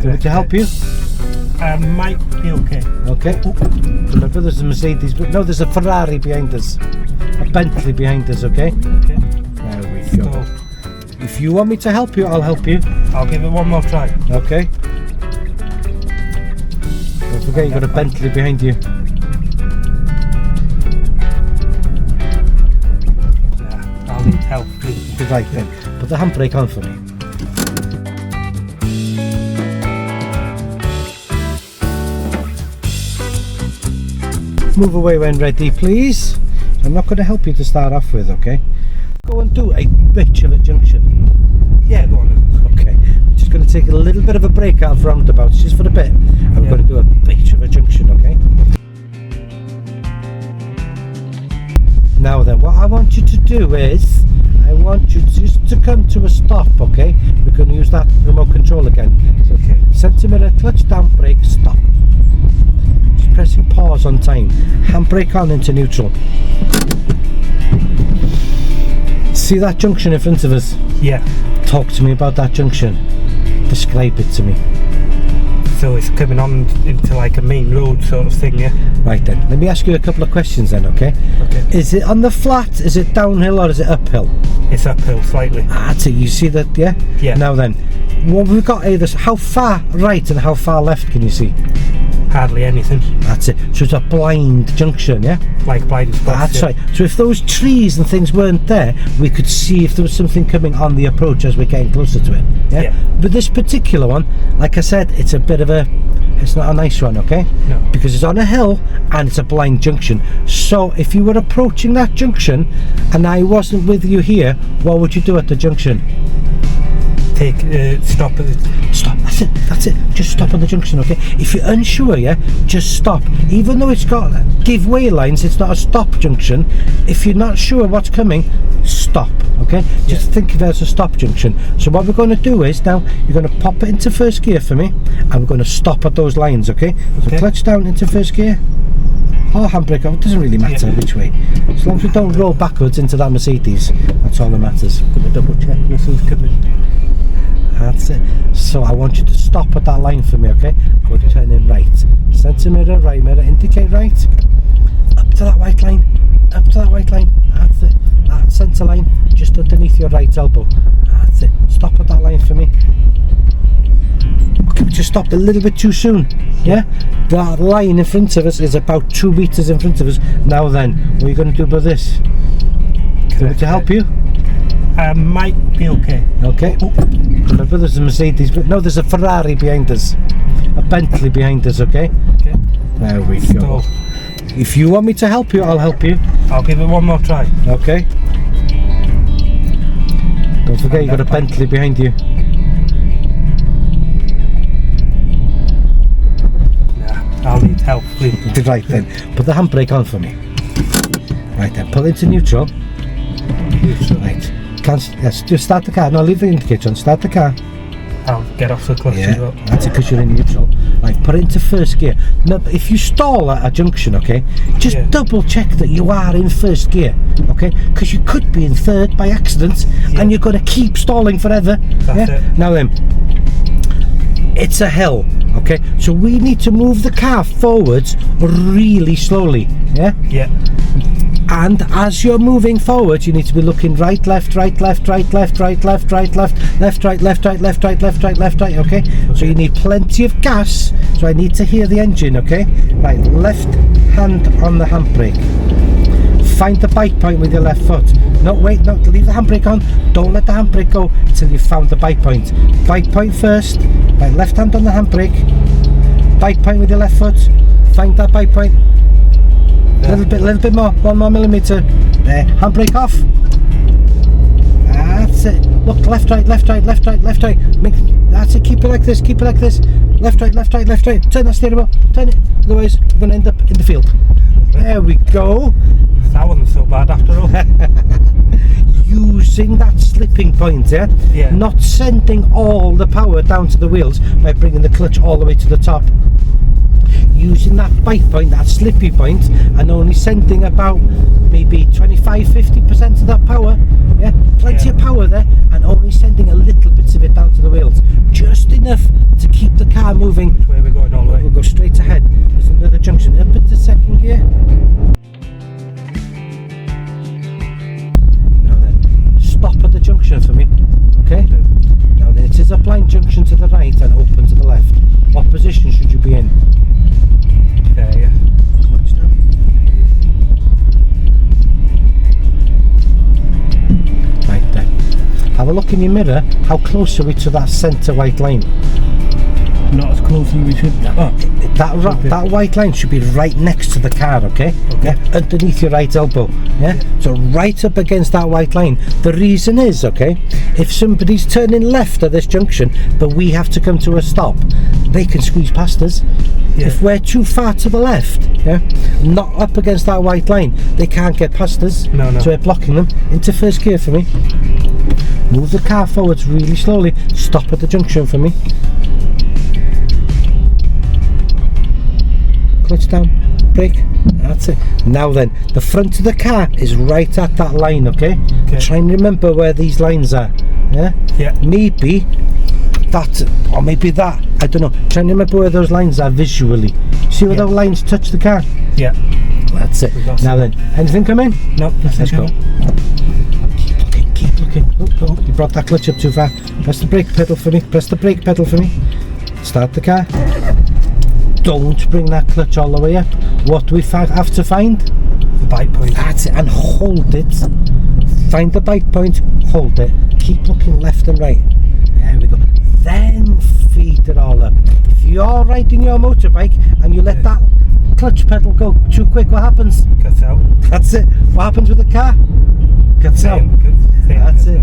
Correct. To help you? Might be okay. Okay. Remember, there's a Mercedes, but no, there's a Ferrari behind us. A Bentley behind us, okay? Okay. There we go. So, if you want me to help you, I'll help you. I'll give it one more try. Okay. Don't forget, you've got a Bentley behind you. Yeah, I'll need help. Right then. Put the handbrake on for me. Move away when ready, please. I'm not going to help you to start off with, okay? Go and do a bitch of a junction. Yeah, go on then. Okay. I'm just going to take a little bit of a break out of roundabouts just for a bit. And we're going to do a bitch of a junction, okay? Now then, what I want you to do is, I want you just to come to a stop, okay? We're going to use that remote control again. So, okay. Centimetre, clutch down, brake, stop. Just pressing pause on time. Handbrake on into neutral. See that junction in front of us? Yeah. Talk to me about that junction. Describe it to me. So it's coming on into like a main road sort of thing, yeah? Right then, let me ask you a couple of questions then, okay? Okay. Is it on the flat, is it downhill or is it uphill? It's uphill slightly. Ah, so you see that, yeah? Yeah. Now then, what we've got either, how far right and how far left can you see? Hardly anything. That's it. So it's a blind junction, yeah? Like blind spots. That's right. So if those trees and things weren't there, we could see if there was something coming on the approach as we're getting closer to it. Yeah? But this particular one, like I said, it's a bit of a, it's not a nice one, okay? No. Because it's on a hill and it's a blind junction. So if you were approaching that junction and I wasn't with you here, what would you do at the junction? Stop at the... Stop, that's it, just stop at the junction, okay? If you're unsure, yeah, just stop. Even though it's got give way lines, it's not a stop junction. If you're not sure what's coming, stop, okay? Just think of it as a stop junction. So what we're going to do is, now, you're going to pop it into first gear for me, and we're going to stop at those lines, okay? So clutch down into first gear, or handbrake off, it doesn't really matter which way. As long as we don't roll backwards into that Mercedes, that's all that matters. I'm going to double check this is coming. That's it. So I want you to stop at that line for me, okay? We're turning right. Centimetre, right mirror, indicate right. Up to that white line. Up to that white line. That's it. That centre line, just underneath your right elbow. That's it. Stop at that line for me. Okay, we just stopped a little bit too soon. Yeah? That line in front of us is about 2 metres in front of us. Now then, what are you going to do about this? Do you want me to help you? Might be okay. Okay. Remember, there's a Mercedes, but no, there's a Ferrari behind us. A Bentley behind us, okay? Okay. There we go. If you want me to help you, I'll help you. I'll give it one more try. Okay. Don't forget, you've got a Bentley behind you. Nah, I'll need help, please. Right then, put the handbrake on for me. Right then, pull into neutral. Neutral. Right. Yes, just start the car. No, leave the indicator on. Start the car. I'll get off the clutch as well. That's it, because you're in neutral. Right, put it into first gear. Now, if you stall at a junction, okay, just double check that you are in first gear, okay? Because you could be in third by accident, and you're going to keep stalling forever. That's it. Now then, it's a hill, okay? So we need to move the car forwards really slowly, yeah? Yeah. And as you're moving forward, you need to be looking right, left, right, left, right, left, right, left, right, left, left, right, left, right, left, right, left, right, left, right, okay? So you need plenty of gas, so I need to hear the engine, okay? Right, left hand on the handbrake. Find the bike point with your left foot. No, wait, no, leave the handbrake on. Don't let the handbrake go until you've found the bike point. Bike point first, right, left hand on the handbrake. Bike point with your left foot. Find that bike point. Little bit more, 1 more millimetre. There, handbrake off. That's it. Look, left, right, left, right, left, right, left, right. That's it, keep it like this, keep it like this. Left, right, left, right, left, right. Turn that steering wheel, turn it. Otherwise, we're going to end up in the field. There we go. That wasn't so bad after all. Using that slipping point, yeah? Not sending all the power down to the wheels by bringing the clutch all the way to the top. Using that bite point, that slippy point, and only sending about maybe 25-50% of that power, yeah, plenty of power there, and only sending a little bit of it down to the wheels, just enough to keep the car car moving. Which way are we going all the way? We'll go straight ahead. There's another junction up into second gear. Now then, stop at the junction for me. Okay? Now then, it is a blind junction to the right and open to the left. What position should you be in? There, yeah. Watch now. Right there. Have a look in your mirror. How close are we to that centre white line? Not as close as we should. Oh, That white line should be right next to the car, okay? Yeah, underneath your right elbow. Yeah? So right up against that white line. The reason is, okay, if somebody's turning left at this junction, but we have to come to a stop, they can squeeze past us. Yeah. If we're too far to the left, yeah, not up against that white line, they can't get past us. No. So we're blocking them. Into first gear for me. Move the car forwards really slowly. Stop at the junction for me. Clutch down, brake, that's it. Now then, the front of the car is right at that line, okay? Try and remember where these lines are, yeah? Yeah. Maybe that, or maybe that, I don't know. Try and remember where those lines are visually. See where those lines touch the car? Yeah. That's it. Now then, anything come in? No, Let's go. Keep looking. Oh, you brought that clutch up too far. Press the brake pedal for me. Press the brake pedal for me. Start the car. Don't bring that clutch all the way up. What do we have to find? The bite point. That's it, and hold it. Find the bite point, hold it. Keep looking left and right. There we go. Then feed it all up. If you're riding your motorbike and you let that clutch pedal go too quick, what happens? Cuts out. That's it. What happens with the car? Cuts out. That's it.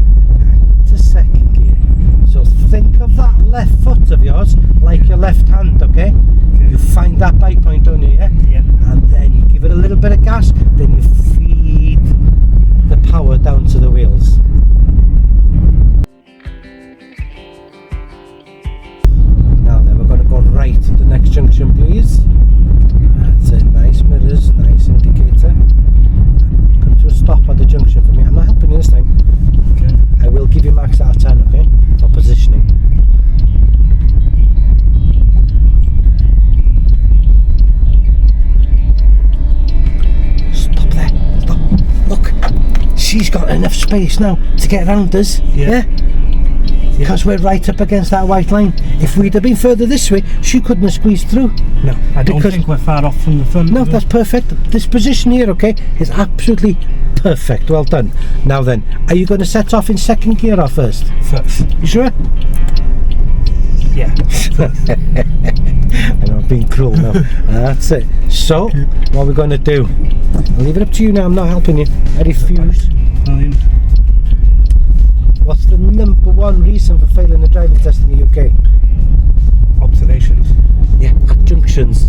To second gear. So think of that left foot of yours like your left hand, okay? You find that bite point, don't you, yeah? Yeah. And then you give it a little bit of gas, then you feed the power down to the wheels. Now then, we're going to go right to the next junction, please. That's it, nice mirrors, nice indicator. Come to a stop at the junction for me. I'm not helping you this time. Okay. I will give you max out of 10, okay? For positioning. Stop there. Stop. Look. She's got enough space now to get around us. Yeah? Because we're right up against that white line. If we'd have been further this way, she couldn't have squeezed through. No, I don't think we're far off from the front. No, that's perfect. This position here, okay, is absolutely perfect. Well done. Now then, are you going to set off in second gear or first? First. You sure? Yeah. I know, I'm being cruel now. That's it. So, what are we going to do? I'll leave it up to you now. I'm not helping you. I refuse. Brilliant. What's the number one reason for failing the driving test in the UK? Observations. Yeah, at junctions.